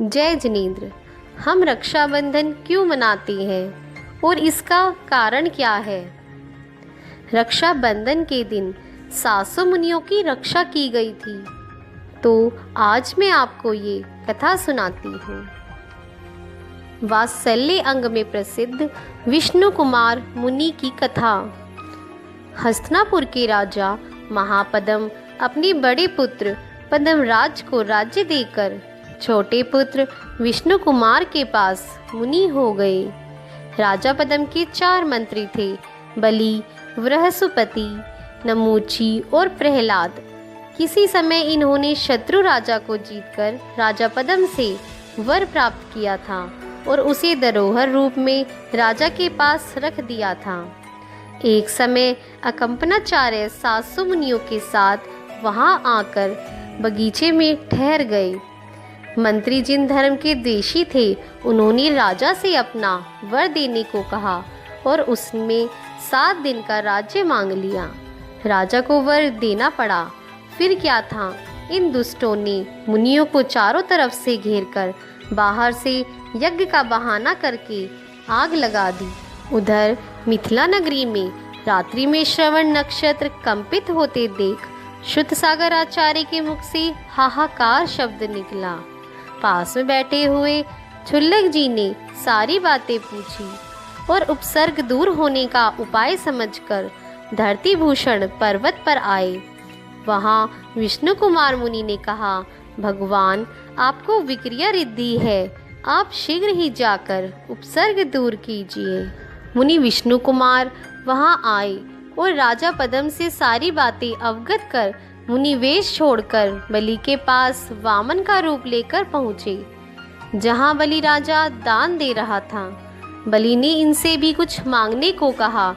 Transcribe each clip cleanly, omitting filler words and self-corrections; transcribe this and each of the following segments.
जय जिनेंद्र। हम रक्षाबंधन क्यों मनाते हैं और इसका कारण क्या है? रक्षाबंधन के दिन 700 मुनियों की रक्षा की गई थी। तो आज मैं आपको ये कथा सुनाती हूँ। वात्सल्य अंग में प्रसिद्ध विष्णु कुमार मुनि की कथा। हस्तिनापुर के राजा महापद्म अपने बड़े पुत्र पद्मराज को राज्य देकर छोटे पुत्र विष्णु कुमार के पास मुनि हो गए। राजा पद्म के 4 मंत्री थे, बलि, बृहस्पति, नमूची और प्रहलाद। किसी समय इन्होंने शत्रु राजा को जीतकर राजा पद्म से वर प्राप्त किया था और उसे धरोहर रूप में राजा के पास रख दिया था। एक समय अकंपनाचार्य 700 मुनियों के साथ वहां आकर बगीचे में ठहर गए। मंत्री जिन धर्म के द्वेषी थे, उन्होंने राजा से अपना वर देने को कहा और उसमें 7 दिन का राज्य मांग लिया। राजा को वर देना पड़ा। फिर क्या था, इन दुष्टों ने मुनियों को चारों तरफ से घेरकर बाहर से यज्ञ का बहाना करके आग लगा दी। उधर मिथिला नगरी में रात्रि में श्रवण नक्षत्र कंपित होते देख शुद्धसागर आचार्य के मुख से हाहाकार शब्द निकला। पास में बैठे हुए छुल्लक जी ने सारी बातें पूछी और उपसर्ग दूर होने का उपाय समझकर धरती भूषण पर्वत पर आए। वहां विष्णु कुमार मुनि ने कहा, भगवान, आपको विक्रिया रिद्धि है, आप शीघ्र ही जाकर उपसर्ग दूर कीजिए। मुनि विष्णु कुमार वहां आए और राजा पद्म से सारी बातें अवगत कर मुनि वेश छोड़कर बलि के पास वामन का रूप लेकर पहुँचे, जहाँ बलि राजा दान दे रहा था। बलि ने इनसे भी कुछ मांगने को कहा।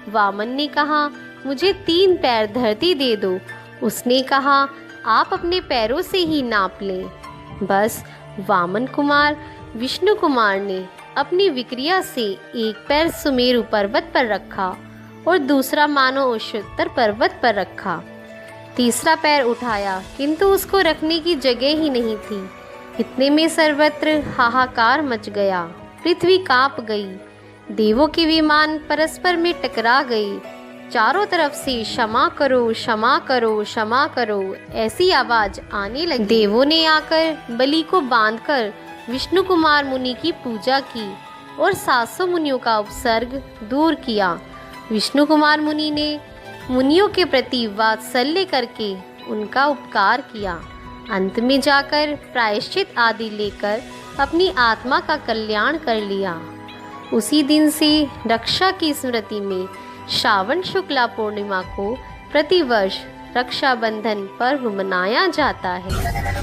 वामन ने कहा, मुझे 3 पैर धरती दे दो। उसने कहा, आप अपने पैरों से ही नाप लें। बस वामन कुमार विष्णु कुमार ने अपनी विक्रिया से एक पैर सुमेरु पर्वत पर रखा और दूसरा मानो उच्चतर पर्वत पर रखा। तीसरा पैर उठाया, किंतु उसको रखने की जगह ही नहीं थी। इतने में सर्वत्र हाहाकार मच गया। पृथ्वी कांप गई। देवों के विमान परस्पर में टकरा गए। चारों तरफ से क्षमा करो, क्षमा करो, क्षमा करो ऐसी आवाज आने लगी। देवों ने आकर बलि को बांधकर विष्णु कुमार मुनि की पूजा की और 700 मुनियों का उपसर्ग दूर किया। विष्णु कुमार मुनि ने मुनियों के प्रति वात्सल्य करके उनका उपकार किया। अंत में जाकर प्रायश्चित आदि लेकर अपनी आत्मा का कल्याण कर लिया। उसी दिन से रक्षा की स्मृति में श्रावण शुक्ला पूर्णिमा को प्रतिवर्ष रक्षाबंधन पर्व मनाया जाता है।